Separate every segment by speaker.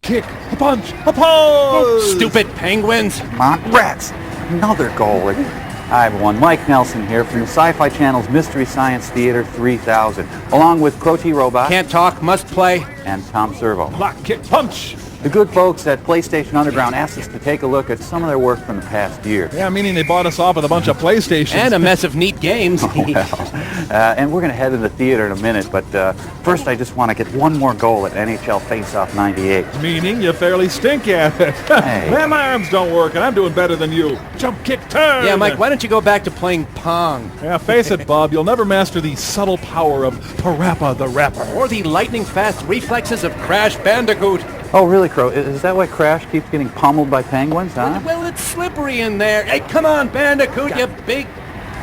Speaker 1: kick, a punch, a punch!
Speaker 2: Stupid penguins!
Speaker 3: Come on, rats! Another goal. Hi everyone, Mike Nelson here from the Sci-Fi Channel's Mystery Science Theater 3000, along with Crow-T Robot.
Speaker 2: Can't talk, must play.
Speaker 3: And Tom Servo.
Speaker 1: Block, kick, punch!
Speaker 3: The good folks at PlayStation Underground asked us to take a look at some of their work from the past year.
Speaker 1: Yeah, meaning they bought us off with a bunch of PlayStations.
Speaker 2: And a mess of neat games.
Speaker 3: And we're going to head to the theater in a minute, but first I just want to get one more goal at NHL Face-Off 98.
Speaker 1: Meaning you fairly stink at it.
Speaker 3: Hey.
Speaker 1: Man, my arms don't work, and I'm doing better than you. Jump, kick, turn!
Speaker 2: Yeah, Mike, why don't you go back to playing Pong?
Speaker 1: Yeah, face it, Bob, you'll never master the subtle power of Parappa the Rapper.
Speaker 2: Or the lightning-fast reflexes of Crash Bandicoot.
Speaker 3: Oh, really, Crow? Is that why Crash keeps getting pummeled by penguins, huh?
Speaker 2: Well, it's slippery in there. Hey, come on, Bandicoot, you big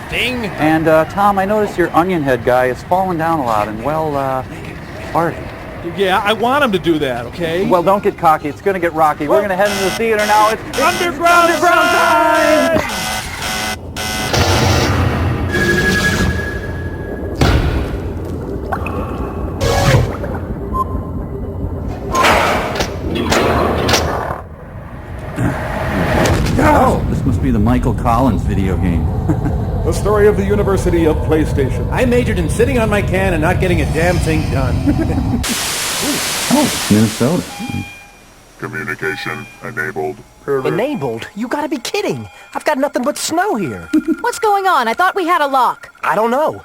Speaker 2: thing.
Speaker 3: And, Tom, I noticed your onion head guy has fallen down a lot and, well, farted.
Speaker 1: Yeah, I want him to do that, okay?
Speaker 3: Well, don't get cocky. It's going to get rocky. We're going to head into the theater now. It's
Speaker 1: Underground
Speaker 3: time! Oh, this must be the Michael Collins video game.
Speaker 1: The story of the University of PlayStation.
Speaker 2: I majored in sitting on my can and not getting a damn thing done.
Speaker 3: Oh, Minnesota.
Speaker 4: Communication enabled.
Speaker 5: Enabled? You gotta be kidding. I've got nothing but snow here.
Speaker 6: What's going on? I thought we had a lock.
Speaker 5: I don't know.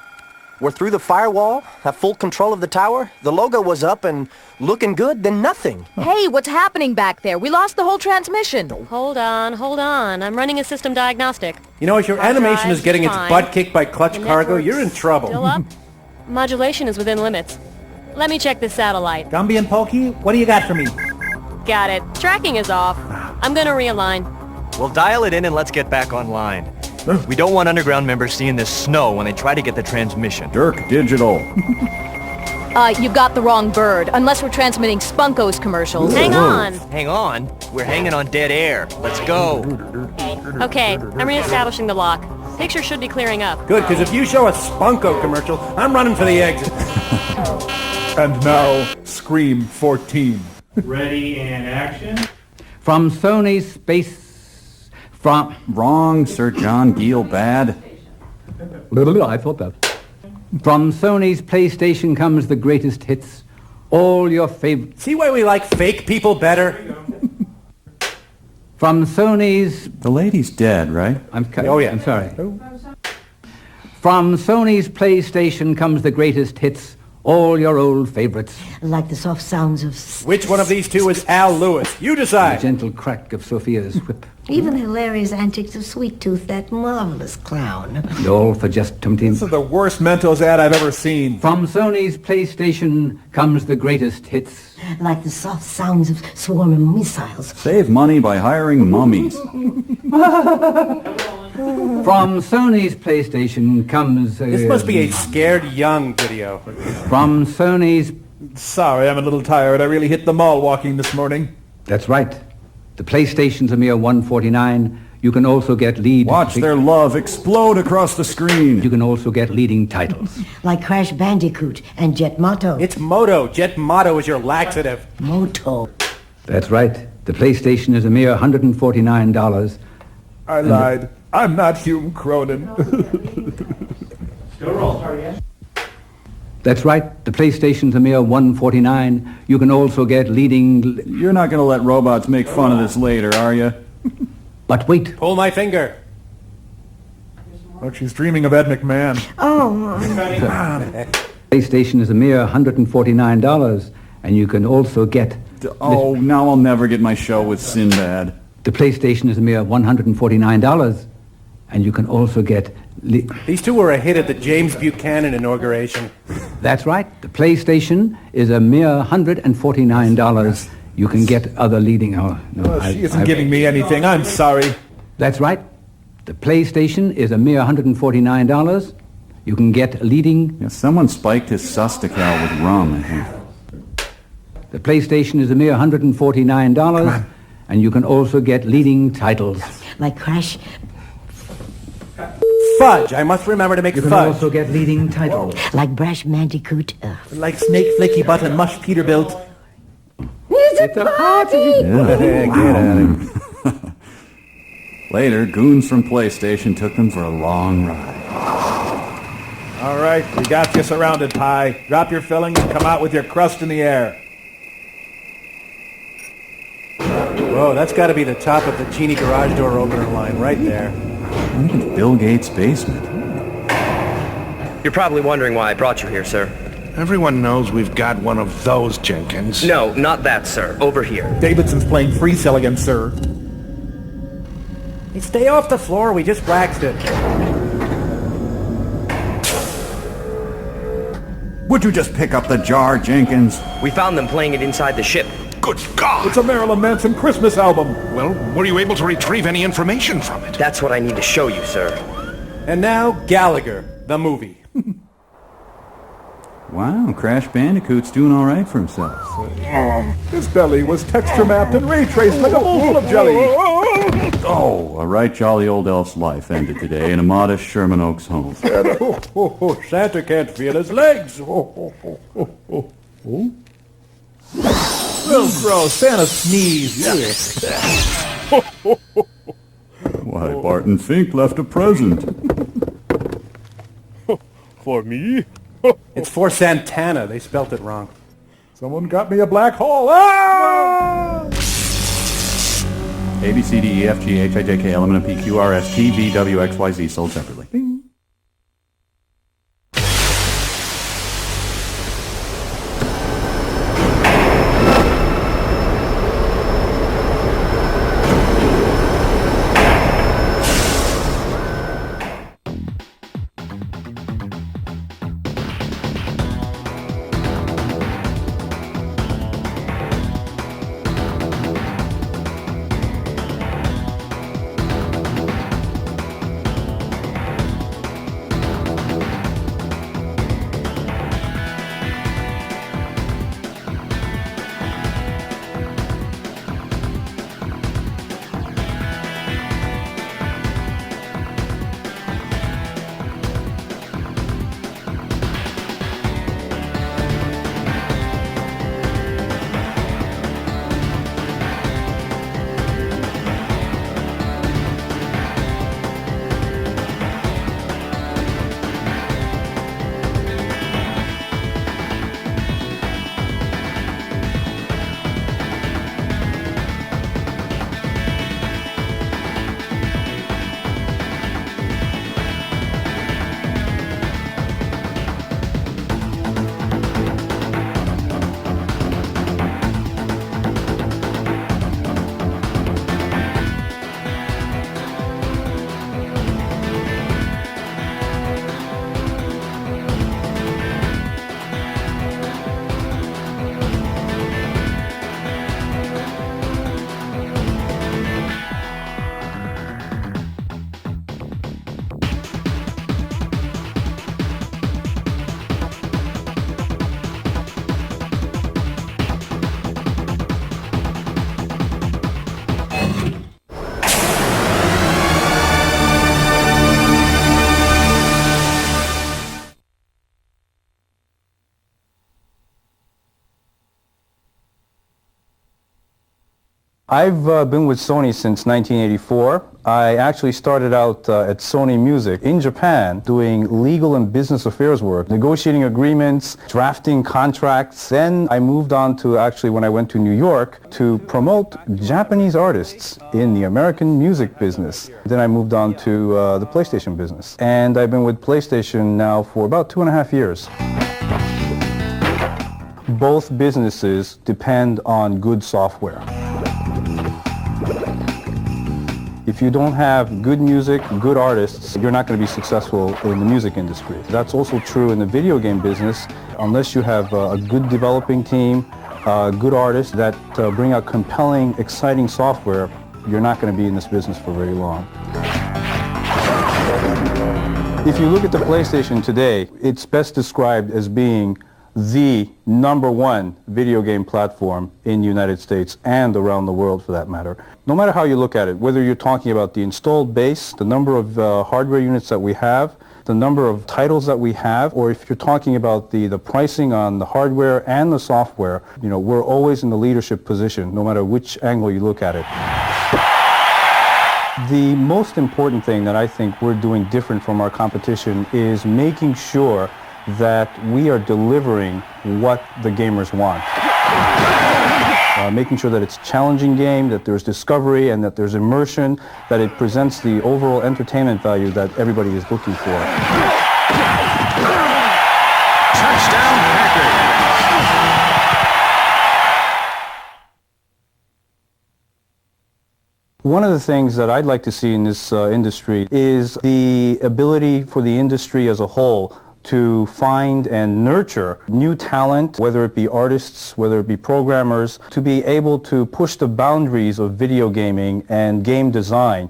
Speaker 5: We're through the firewall, have full control of the tower, the logo was up and looking good, then nothing.
Speaker 6: Hey, what's happening back there? We lost the whole transmission.
Speaker 7: Hold on. I'm running a system diagnostic.
Speaker 2: You know, if your
Speaker 7: Hard
Speaker 2: animation
Speaker 7: drive,
Speaker 2: is getting its
Speaker 7: fine.
Speaker 2: butt kicked by Clutch
Speaker 7: The
Speaker 2: Cargo,
Speaker 7: network's
Speaker 2: you're in trouble.
Speaker 7: Still up? Modulation is within limits. Let me check this satellite.
Speaker 8: Gumby and Pokey, what do you got for me?
Speaker 7: Got it. Tracking is off. I'm gonna realign.
Speaker 9: We'll dial it in and let's get back online. We don't want Underground members seeing this snow when they try to get the transmission.
Speaker 3: Dirk Digital.
Speaker 6: You've got the wrong bird, unless we're transmitting Spunko's commercials.
Speaker 7: Hang on.
Speaker 9: Hang on. We're hanging on dead air. Let's go.
Speaker 7: Okay, I'm reestablishing the lock. Picture should be clearing up.
Speaker 2: Good, because if you show a Spunko commercial, I'm running for the exit.
Speaker 1: And now, Scream 14.
Speaker 8: Ready and action.
Speaker 3: From Sony's space... From... Wrong, Sir John Giel Bad. I thought that. From Sony's PlayStation comes the greatest hits. All your favorite...
Speaker 2: See why we like fake people better?
Speaker 3: From Sony's... The lady's dead, right?
Speaker 2: Oh, yeah.
Speaker 3: I'm sorry. From Sony's PlayStation comes the greatest hits. All your old favorites.
Speaker 10: Like the soft sounds of...
Speaker 2: Which one of these two is Al Lewis? You
Speaker 3: The
Speaker 2: decide.
Speaker 3: gentle crack of Sophia's whip.
Speaker 10: Even the hilarious antics of Sweet Tooth, that marvelous clown.
Speaker 3: And all for just 20...
Speaker 1: This is the worst Mentos ad I've ever seen.
Speaker 3: From Sony's PlayStation comes the greatest hits.
Speaker 10: Like the soft sounds of swarming missiles.
Speaker 3: Save money by hiring mummies. From Sony's PlayStation comes...
Speaker 2: This must be a Scared Young video.
Speaker 3: From Sony's...
Speaker 1: Sorry, I'm a little tired. I really hit the mall walking this morning.
Speaker 3: That's right. The PlayStation's a mere $149. You can also get lead...
Speaker 11: Watch their love explode across the screen.
Speaker 3: You can also get leading titles.
Speaker 10: Like Crash Bandicoot and Jet Moto.
Speaker 2: It's Moto. Jet Moto is your laxative.
Speaker 10: Moto.
Speaker 3: That's right. The PlayStation is a mere $149.
Speaker 1: I lied. I'm not Hume Cronin.
Speaker 8: Still roll, start again.
Speaker 3: That's right. The PlayStation's a mere $149. You can also get leading...
Speaker 11: You're not going to let robots make fun of this later, are you?
Speaker 3: But wait.
Speaker 2: Pull my finger.
Speaker 1: Look, she's dreaming of Ed McMahon.
Speaker 10: Oh,
Speaker 3: PlayStation is a mere $149. And you can also get...
Speaker 11: Oh, now I'll never get my show with Sinbad.
Speaker 3: The PlayStation is a mere $149. And you can also get...
Speaker 2: These two were a hit at the James Buchanan inauguration.
Speaker 3: That's right. The PlayStation is a mere $149. You can get other leading...
Speaker 1: She isn't giving me anything. I'm sorry.
Speaker 3: That's right. The PlayStation is a mere $149. You can get leading...
Speaker 11: Yeah, someone spiked his Sustical with rum, I think.
Speaker 3: The PlayStation is a mere $149. And you can also get leading titles.
Speaker 10: like Crash...
Speaker 2: Fudge. I must remember to make
Speaker 3: You can
Speaker 2: fudge.
Speaker 3: also get leading titles.
Speaker 10: Like Brash Bandicoot.
Speaker 8: Like Snake Flaky Butt and Mush Peterbilt.
Speaker 3: It's a party!
Speaker 11: Yeah.
Speaker 3: Get out of here.
Speaker 11: Later, goons from PlayStation took them for a long ride.
Speaker 1: All right, we got you surrounded, Pie. Drop your filling and come out with your crust in the air.
Speaker 2: Whoa, that's got to be the top of the Genie garage door opener line right there.
Speaker 11: I think it's Bill Gates' basement.
Speaker 5: You're probably wondering why I brought you here, sir.
Speaker 12: Everyone knows we've got one of those, Jenkins.
Speaker 5: No, not that, sir. Over here.
Speaker 1: Davidson's playing free cell again, sir.
Speaker 8: Hey, stay off the floor. We just waxed it.
Speaker 11: Would you just pick up the jar, Jenkins?
Speaker 5: We found them playing it inside the ship.
Speaker 12: Good God!
Speaker 1: It's a Marilyn Manson Christmas album.
Speaker 12: Well, were you able to retrieve any information from it?
Speaker 5: That's what I need to show you, sir.
Speaker 2: And now, Gallagher, the movie.
Speaker 11: Wow, Crash Bandicoot's doing all right for himself.
Speaker 1: His belly was texture mapped and ray traced like a bowl full of jelly.
Speaker 11: Oh, a right jolly old elf's life ended today in a modest Sherman Oaks home.
Speaker 1: Santa can't feel his legs. Oh, gross. Santa sneezed.
Speaker 11: Why, Barton Fink left a present.
Speaker 1: For me?
Speaker 2: It's for Santana. They spelt it wrong.
Speaker 1: Someone got me a black hole. Ah!
Speaker 11: A, B, C, D, E, F, G, H, I, J, K, L, M, N, P, Q, R, S, T, V, W, X, Y, Z, sold separately. Bing.
Speaker 13: I've been with Sony since 1984. I actually started out at Sony Music in Japan doing legal and business affairs work, negotiating agreements, drafting contracts. Then I moved on to actually when I went to New York to promote Japanese artists in the American music business. Then I moved on to the PlayStation business. And I've been with PlayStation now for about 2.5 years. Both businesses depend on good software. If you don't have good music, good artists, you're not going to be successful in the music industry. That's also true in the video game business. Unless you have a good developing team, good artists that bring out compelling, exciting software, you're not going to be in this business for very long. If you look at the PlayStation today, it's best described as being the #1 video game platform in the United States and around the world for that matter. No matter how you look at it, whether you're talking about the installed base, the number of hardware units that we have, the number of titles that we have, or if you're talking about the pricing on the hardware and the software, we're always in the leadership position, no matter which angle you look at it. The most important thing that I think we're doing different from our competition is making sure that we are delivering what the gamers want. Making sure that it's a challenging game, that there's discovery, and that there's immersion, that it presents the overall entertainment value that everybody is looking for.
Speaker 12: Touchdown, Packers!
Speaker 13: One of the things that I'd like to see in this industry is the ability for the industry as a whole to find and nurture new talent, whether it be artists, whether it be programmers, to be able to push the boundaries of video gaming and game design.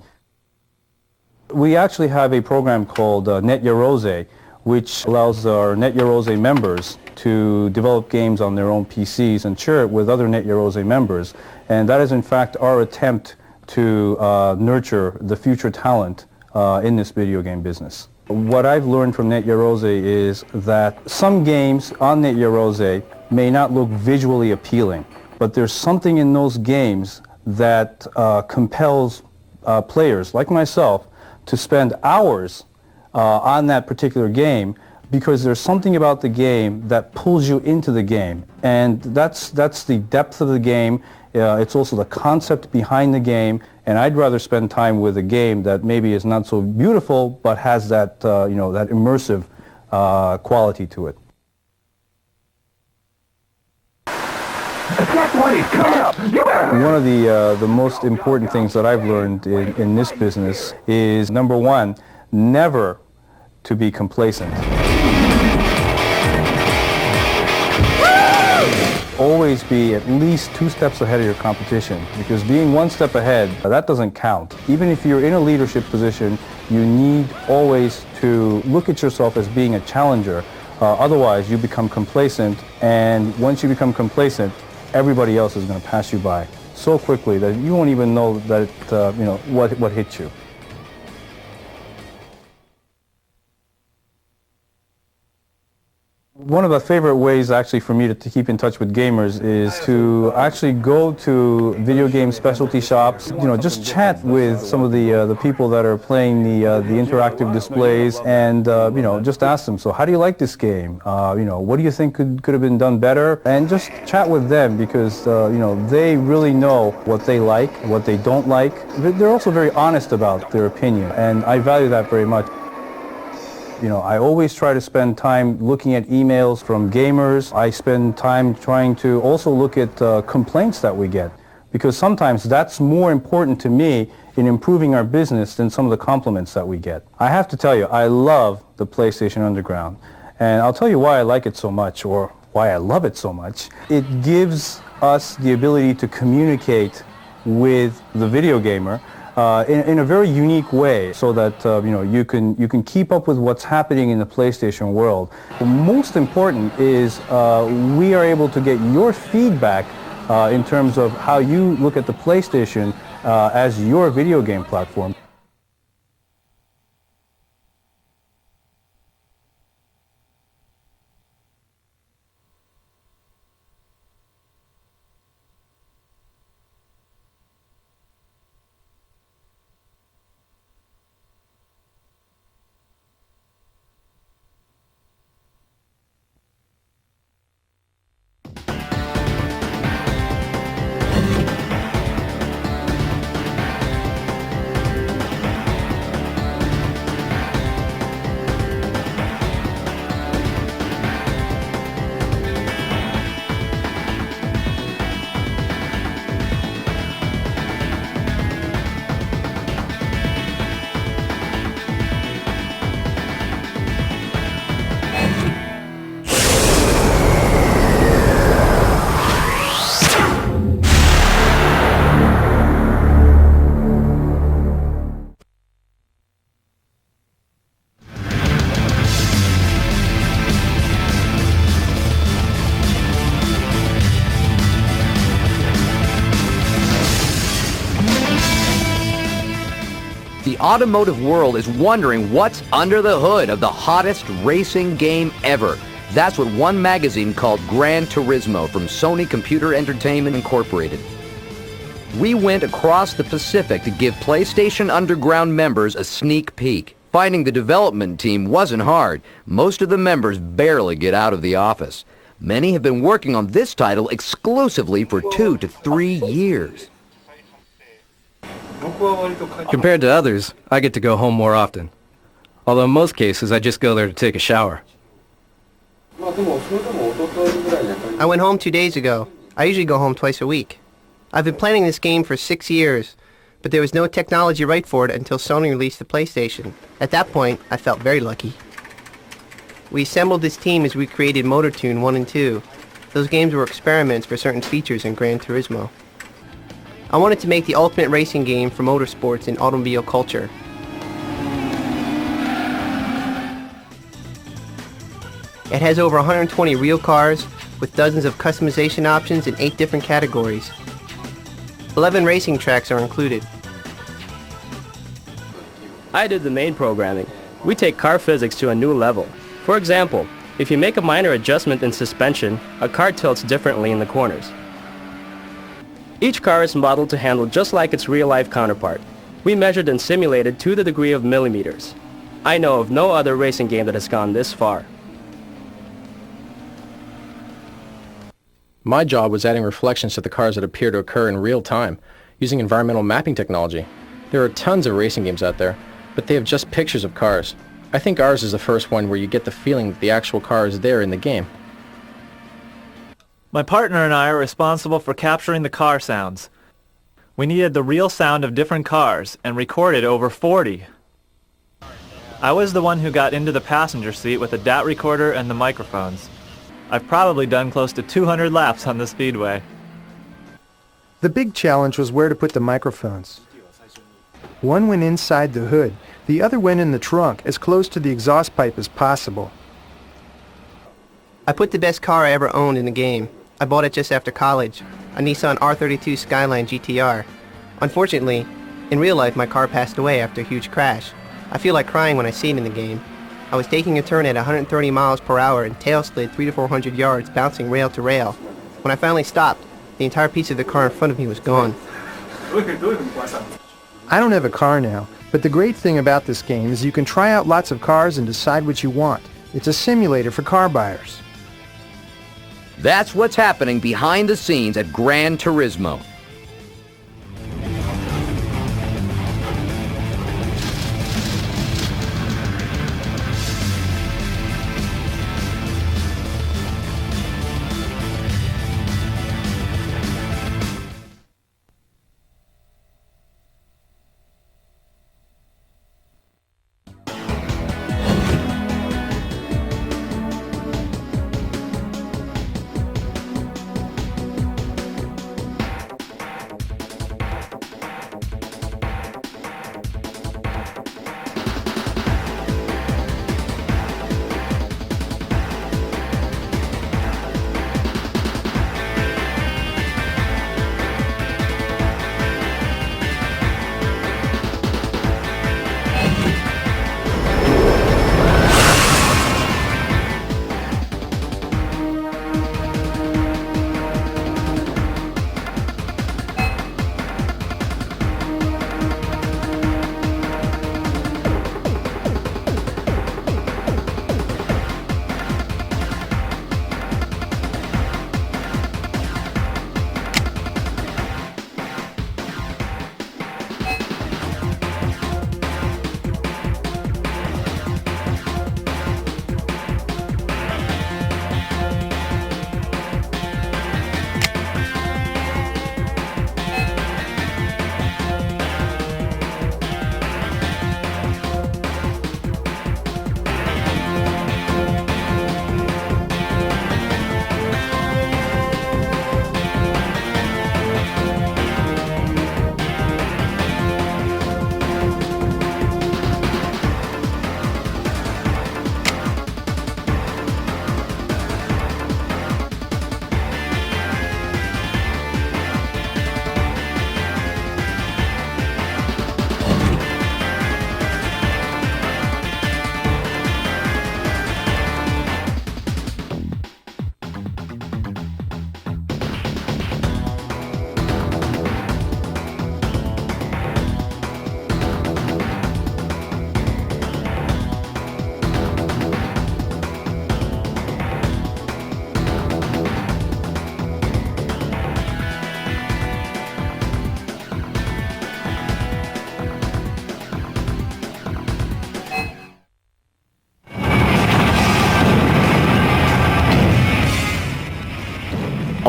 Speaker 13: We actually have a program called Net Yarose, which allows our Net Yarose members to develop games on their own PCs and share it with other Net Yarose members. And that is in fact our attempt to nurture the future talent in this video game business. What I've learned from Net Yarose is that some games on Net Yarose may not look visually appealing, but there's something in those games that compels players like myself to spend hours on that particular game, because there's something about the game that pulls you into the game, and that's the depth of the game. It's also the concept behind the game, and I'd rather spend time with a game that maybe is not so beautiful but has that that immersive quality to it. One of the most important things that I've learned in this business is, number one, never to be complacent. Always be at least 2 steps ahead of your competition, because being 1 step ahead, that doesn't count. Even if you're in a leadership position, you need always to look at yourself as being a challenger. Otherwise, you become complacent, and once you become complacent, everybody else is going to pass you by so quickly that you won't even know that what hit you. One of the favorite ways actually for me to keep in touch with gamers is to actually go to video game specialty shops, just chat with some of the people that are playing the interactive displays, and just ask them, so how do you like this game? What do you think could have been done better? And just chat with them, because they really know what they like, what they don't like. They're also very honest about their opinion, and I value that very much. I always try to spend time looking at emails from gamers. I spend time trying to also look at complaints that we get, because sometimes that's more important to me in improving our business than some of the compliments that we get. I have to tell you, I love the PlayStation Underground, and I'll tell you why I like it so much, or why I love it so much. It gives us the ability to communicate with the video gamer in a very unique way, so that you can keep up with what's happening in the PlayStation world. The most important is we are able to get your feedback in terms of how you look at the PlayStation as your video game platform.
Speaker 14: automotive world is wondering what's under the hood of the hottest racing game ever. That's what one magazine called Gran Turismo from Sony Computer Entertainment Incorporated. We went across the Pacific to give PlayStation Underground members a sneak peek. Finding the development team wasn't hard. Most of the members barely get out of the office. Many have been working on this title exclusively for 2 to 3 years.
Speaker 2: Compared to others, I get to go home more often. Although in most cases, I just go there to take a shower.
Speaker 15: I went home 2 days ago. I usually go home twice a week. I've been planning this game for 6 years, but there was no technology right for it until Sony released the PlayStation. At that point, I felt very lucky. We assembled this team as we created Motor Tune 1 and 2. Those games were experiments for certain features in Gran Turismo. I wanted to make the ultimate racing game for motorsports and automobile culture. It has over 120 real cars with dozens of customization options in 8 different categories. 11 racing tracks are included.
Speaker 16: I did the main programming. We take car physics to a new level. For example, if you make a minor adjustment in suspension, a car tilts differently in the corners. Each car is modeled to handle just like its real-life counterpart. We measured and simulated to the degree of millimeters. I know of no other racing game that has gone this far.
Speaker 2: My job was adding reflections to the cars that appear to occur in real time, using environmental mapping technology. There are tons of racing games out there, but they have just pictures of cars. I think ours is the first one where you get the feeling that the actual car is there in the game.
Speaker 17: My partner and I are responsible for capturing the car sounds. We needed the real sound of different cars and recorded over 40. I was the one who got into the passenger seat with the DAT recorder and the microphones. I've probably done close to 200 laps on the speedway.
Speaker 18: The big challenge was where to put the microphones. One went inside the hood, the other went in the trunk, as close to the exhaust pipe as possible.
Speaker 15: I put the best car I ever owned in the game. I bought it just after college, a Nissan R32 Skyline GTR. Unfortunately, in real life my car passed away after a huge crash. I feel like crying when I see it in the game. I was taking a turn at 130 miles per hour and tail slid 300 to 400 yards, bouncing rail to rail. When I finally stopped, the entire piece of the car in front of me was gone.
Speaker 18: I don't have a car now, but the great thing about this game is you can try out lots of cars and decide what you want. It's a simulator for car buyers.
Speaker 14: That's what's happening behind the scenes at Gran Turismo.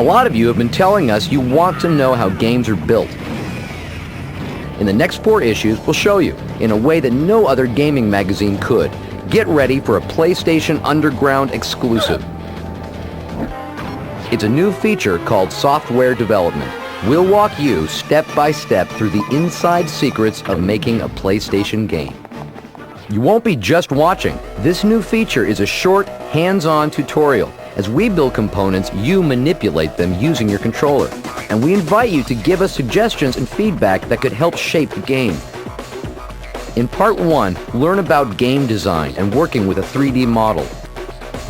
Speaker 14: A lot of you have been telling us you want to know how games are built. In the next 4 issues, we'll show you, in a way that no other gaming magazine could. Get ready for a PlayStation Underground exclusive. It's a new feature called Software Development. We'll walk you step by step through the inside secrets of making a PlayStation game. You won't be just watching. This new feature is a short, hands-on tutorial. As we build components, you manipulate them using your controller. And we invite you to give us suggestions and feedback that could help shape the game. In Part 1, learn about game design and working with a 3D model.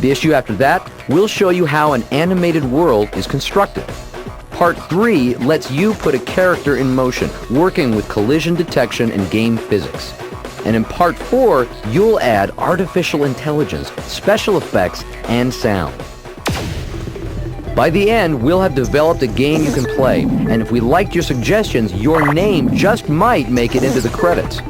Speaker 14: The issue after that, we'll show you how an animated world is constructed. Part 3 lets you put a character in motion, working with collision detection and game physics. And in Part 4, you'll add artificial intelligence, special effects, and sound. By the end, we'll have developed a game you can play, and if we liked your suggestions, your name just might make it into the credits.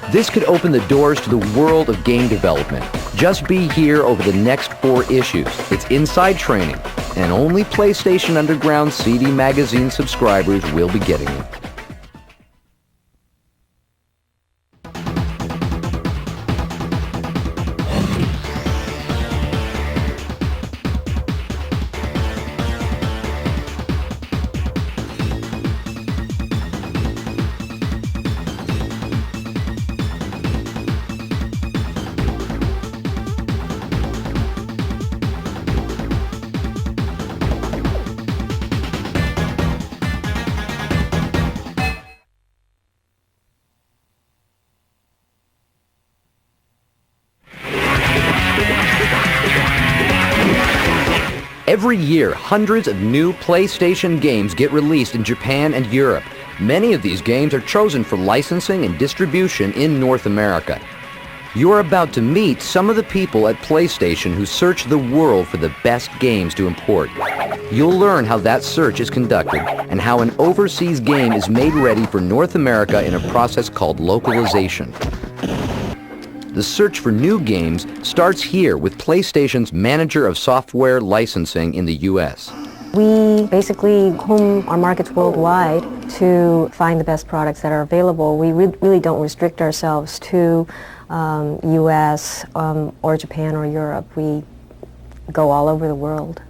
Speaker 14: This could open the doors to the world of game development. Just be here over the next 4 issues. It's inside training, and only PlayStation Underground CD Magazine subscribers will be getting it. Every year, hundreds of new PlayStation games get released in Japan and Europe. Many of these games are chosen for licensing and distribution in North America. You're about to meet some of the people at PlayStation who search the world for the best games to import. You'll learn how that search is conducted and how an overseas game is made ready for North America in a process called localization. The search for new games starts here with PlayStation's manager of software licensing in the U.S.
Speaker 19: We basically comb our markets worldwide to find the best products that are available. We really don't restrict ourselves to U.S. Or Japan or Europe. We go all over the world.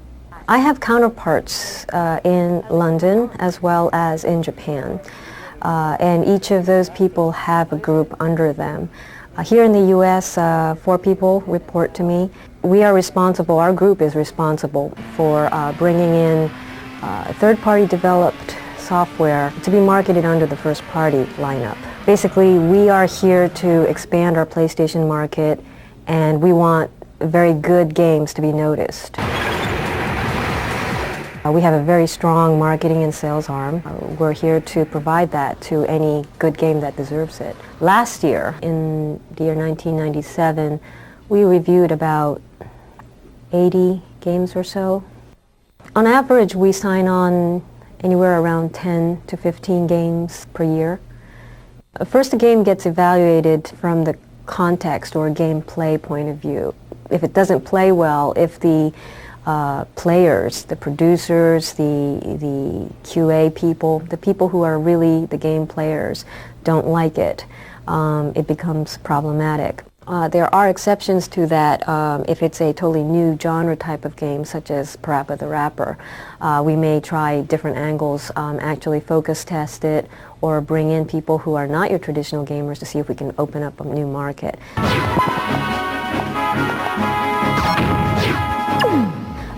Speaker 19: I have counterparts in London as well as in Japan, and each of those people have a group under them. Here in the U.S., 4 people report to me. We are responsible, our group is responsible for bringing in third-party developed software to be marketed under the first-party lineup. Basically, we are here to expand our PlayStation market, and we want very good games to be noticed. We have a very strong marketing and sales arm. We're here to provide that to any good game that deserves it. Last year, in the year 1997, we reviewed about 80 games or so. On average, we sign on anywhere around 10 to 15 games per year. First, a game gets evaluated from the context or gameplay point of view. If it doesn't play well, if the players, the producers, the QA people, the people who are really the game players don't like it, it becomes problematic. There are exceptions to that if it's a totally new genre type of game, such as Parappa the Rapper. We may try different angles, actually focus test it, or bring in people who are not your traditional gamers to see if we can open up a new market.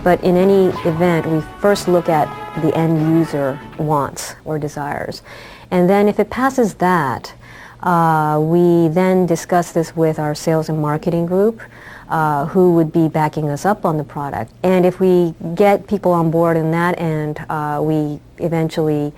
Speaker 19: But in any event, we first look at the end user wants or desires. And then if it passes that, we then discuss this with our sales and marketing group, who would be backing us up on the product. And if we get people on board in that end, we eventually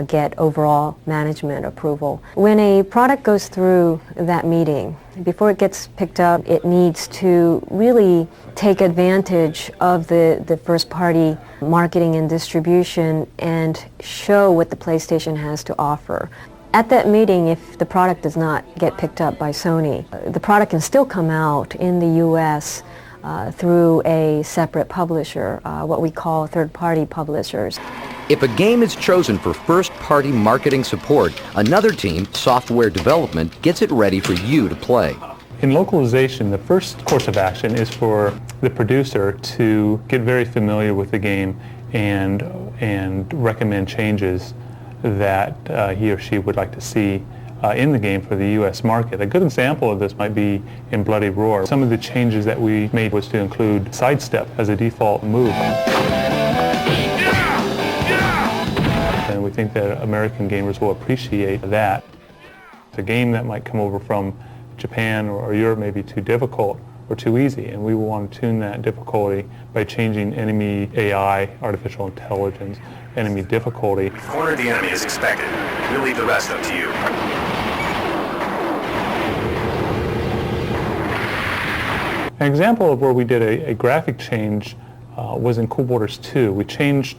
Speaker 19: get overall management approval. When a product goes through that meeting, before it gets picked up, it needs to really take advantage of the first-party marketing and distribution and show what the PlayStation has to offer. At that meeting, if the product does not get picked up by Sony, the product can still come out in the U.S. through a separate publisher, what we call third-party publishers.
Speaker 14: If a game is chosen for first-party marketing support, another team, software development, gets it ready for you to play.
Speaker 20: In localization, the first course of action is for the producer to get very familiar with the game and recommend changes that he or she would like to see in the game for the U.S. market. A good example of this might be in Bloody Roar. Some of the changes that we made was to include sidestep as a default move. And we think that American gamers will appreciate that. A game that might come over from Japan or Europe may be too difficult or too easy, and we will want to tune that difficulty by changing enemy AI, artificial intelligence, enemy difficulty.
Speaker 21: Corner the enemy as expected. We'll leave the rest up to you.
Speaker 20: An example of where we did a graphic change was in Cool Borders 2. We changed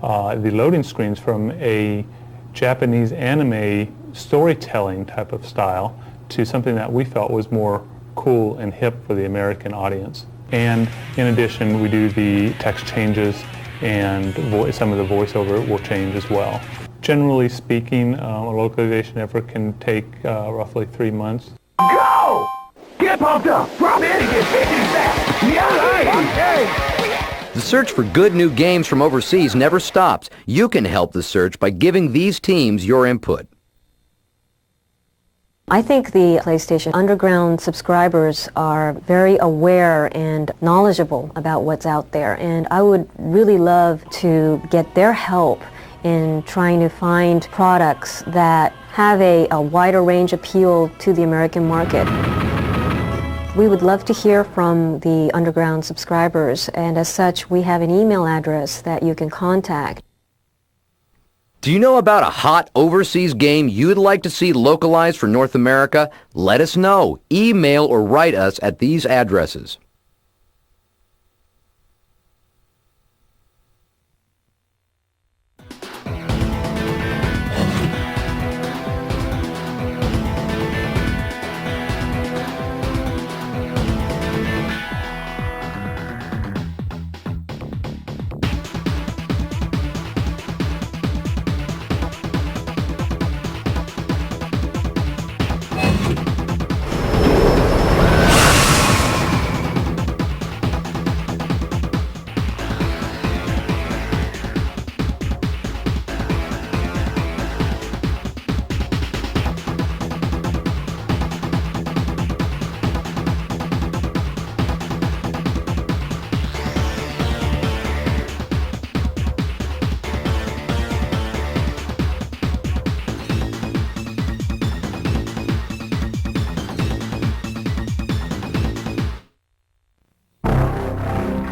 Speaker 20: the loading screens from a Japanese anime storytelling type of style to something that we felt was more cool and hip for the American audience. And in addition, we do the text changes and some of the voiceover will change as well. Generally speaking, a localization effort can take roughly 3 months.
Speaker 22: Go! Get pumped up! Drop in and get 50 back! Yeah,
Speaker 14: The search for good new games from overseas never stops. You can help the search by giving these teams your input.
Speaker 19: I think the PlayStation Underground subscribers are very aware and knowledgeable about what's out there, and I would really love to get their help in trying to find products that have a wider range appeal to the American market. We would love to hear from the Underground subscribers, and as such, we have an email address that you can contact.
Speaker 14: Do you know about a hot overseas game you'd like to see localized for North America? Let us know. Email or write us at these addresses.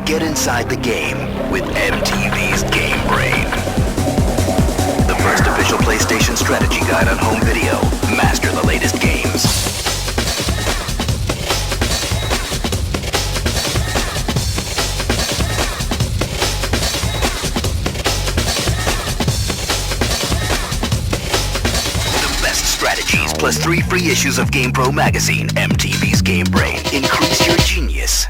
Speaker 21: Get inside the game with MTV's Game Brain. The first official PlayStation strategy guide on home video. Master the latest games. The best strategies plus 3 free issues of GamePro magazine. MTV's Game Brain. Increase your genius.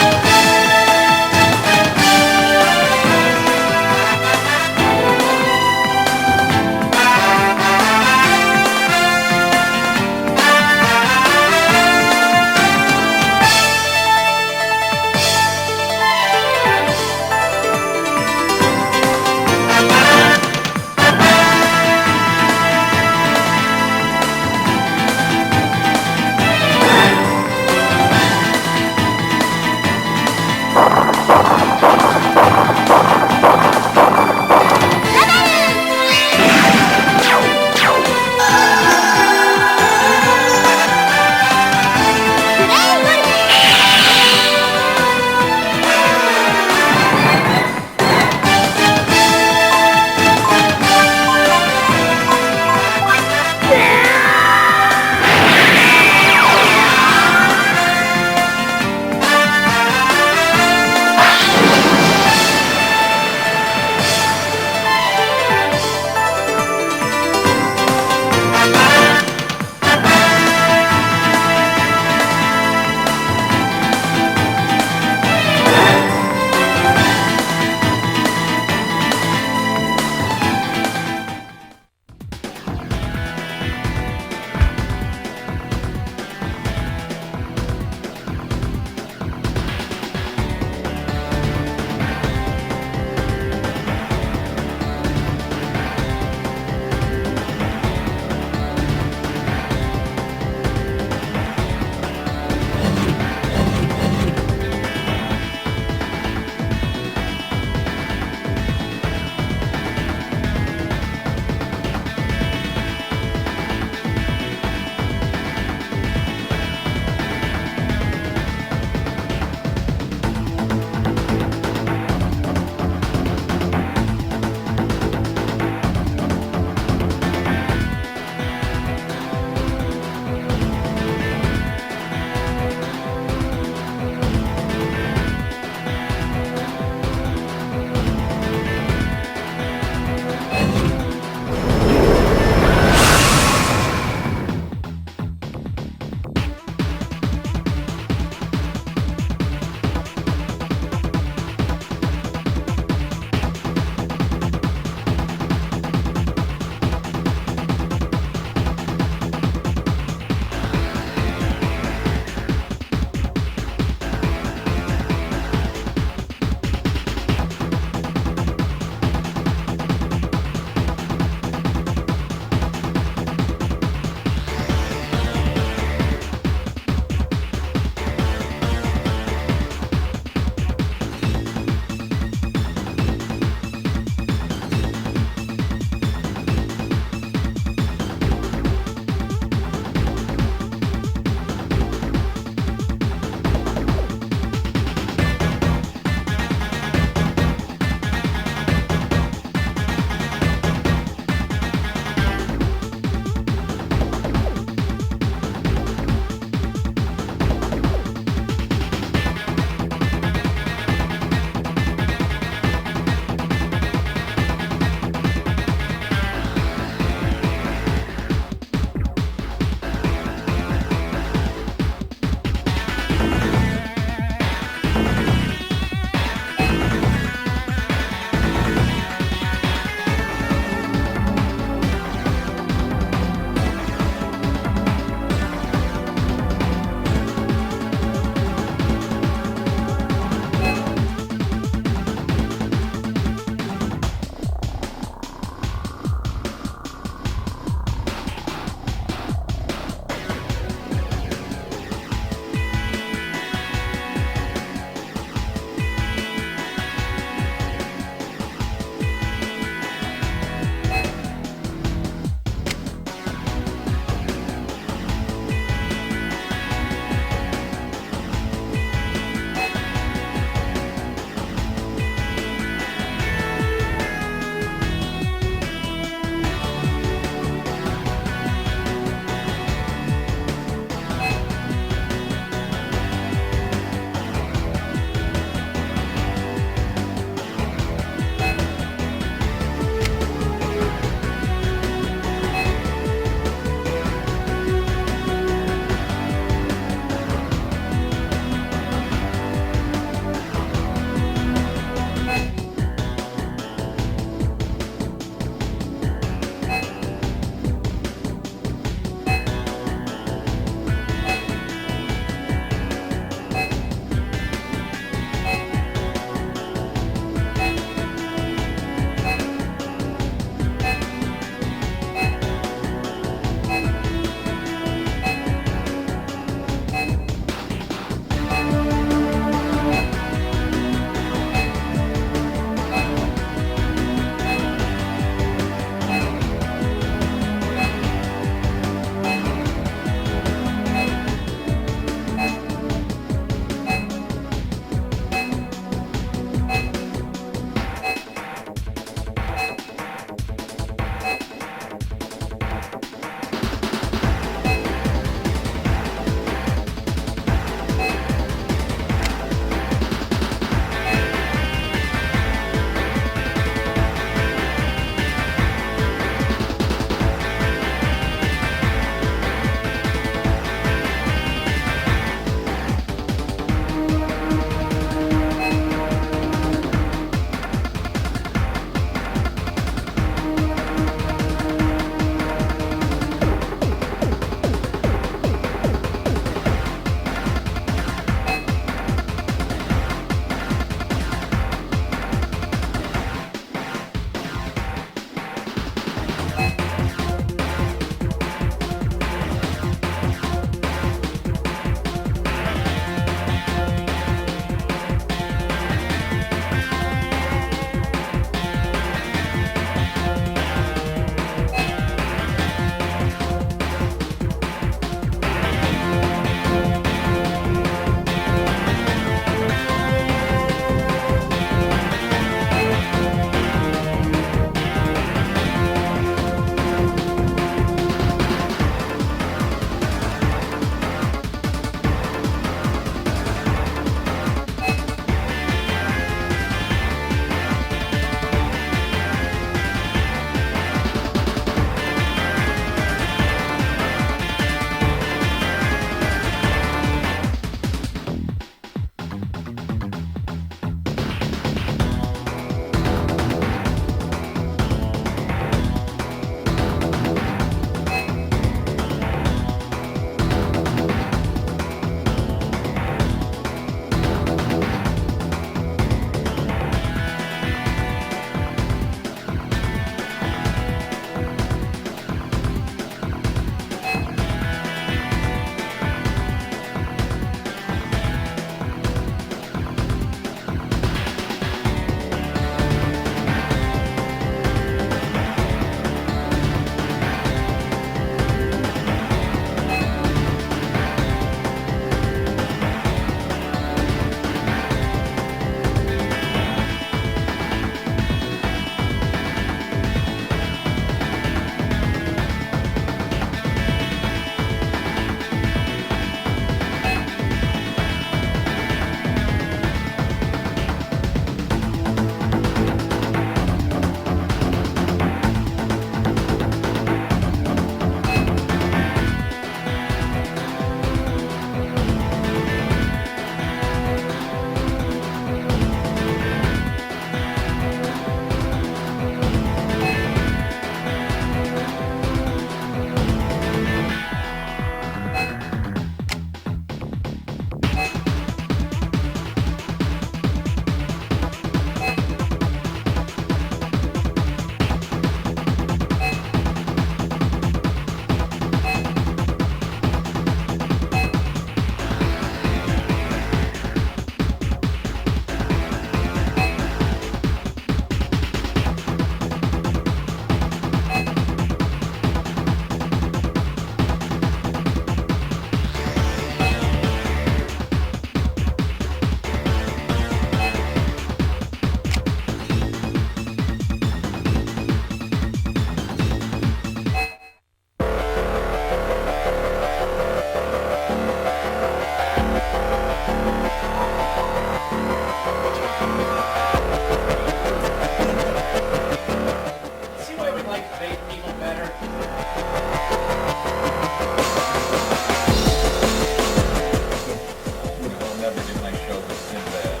Speaker 1: shows us Sinbad.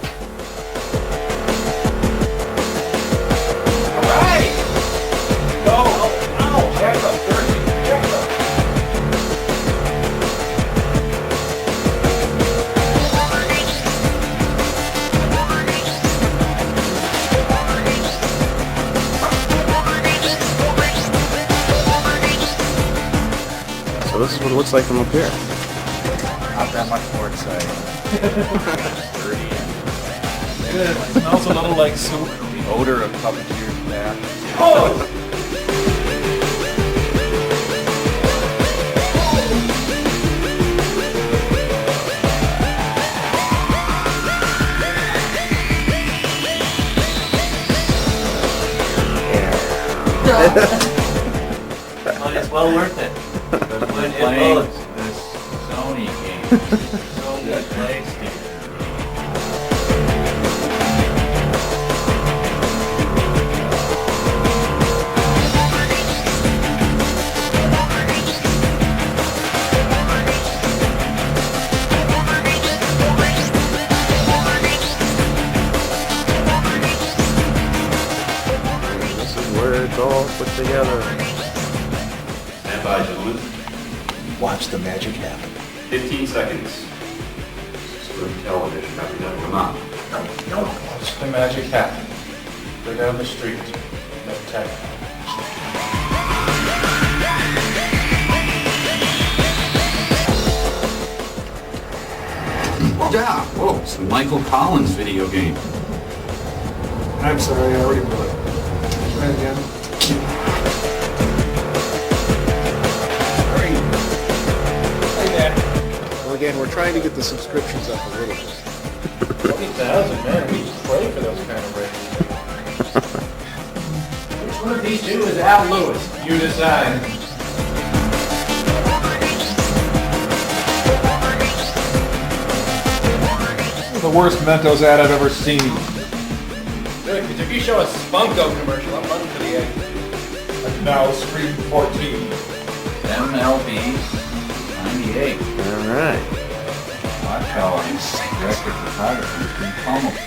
Speaker 1: All right! Go! Ow! Check the 30. Check the...
Speaker 4: So this is what it looks like from up here.
Speaker 1: Not that much more exciting. Dirty. It smells a little like soup. The odor of puppeteer's bath. Oh!
Speaker 6: But it's well worth it. When it loads this Sony game, Sony PlayStation.
Speaker 4: This is where it's all put together.
Speaker 6: Stand by, gentlemen.
Speaker 5: Watch the magic happen.
Speaker 6: 15 seconds. Screen television. Come on.
Speaker 1: Watch the magic happen. Go down the street. No tech.
Speaker 23: Yeah, whoa, it's the Michael Collins video game.
Speaker 18: I'm sorry, I already blew it. Try it again.
Speaker 12: Well, again, we're trying to get the subscriptions up a little bit.
Speaker 1: 20,000, man. We pray for those kind of ratings. Which one of these two is Al Lewis? You decide. The worst Mentos ad I've ever seen. Good, because if you show a Spunko commercial, I'm running for the edge. Now, Scream 14.
Speaker 6: MLB 98.
Speaker 4: All right.
Speaker 6: Watch how our director of photography has been pummeled.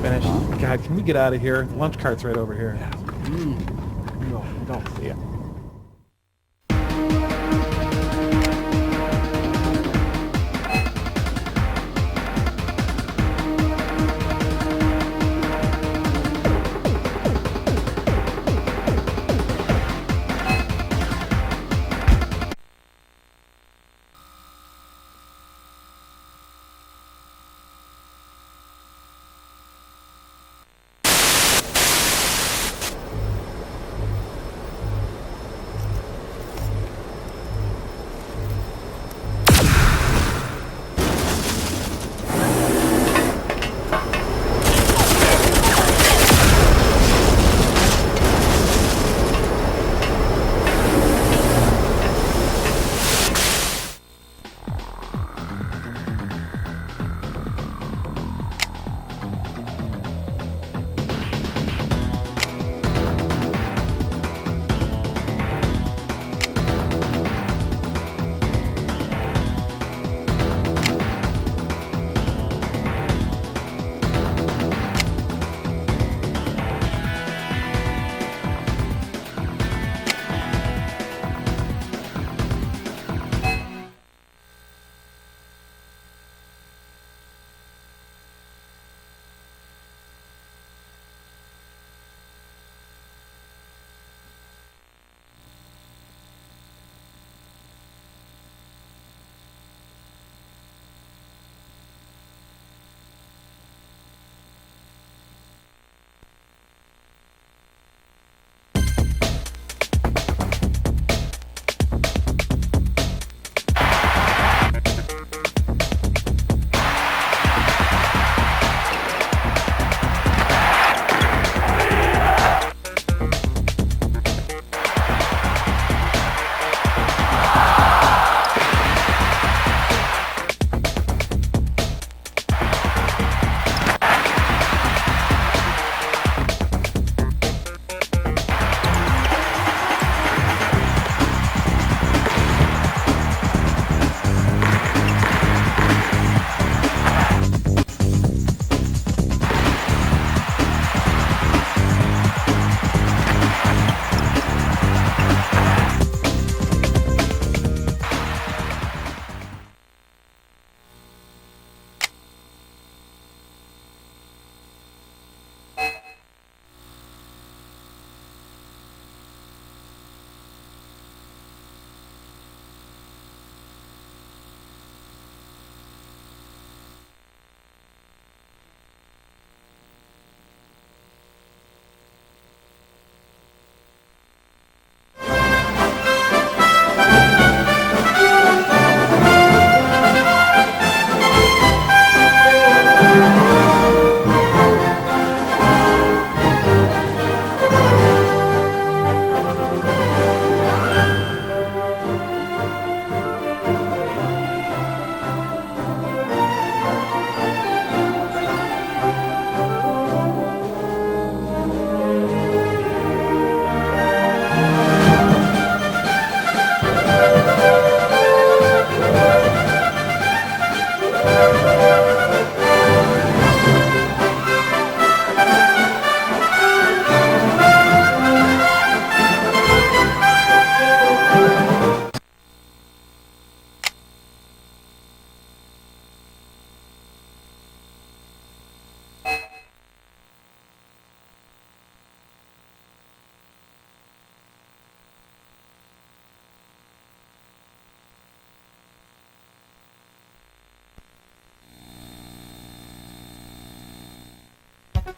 Speaker 1: Finished. God, can we get out of here? The lunch cart's right over here. No, don't see it.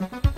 Speaker 21: Bye.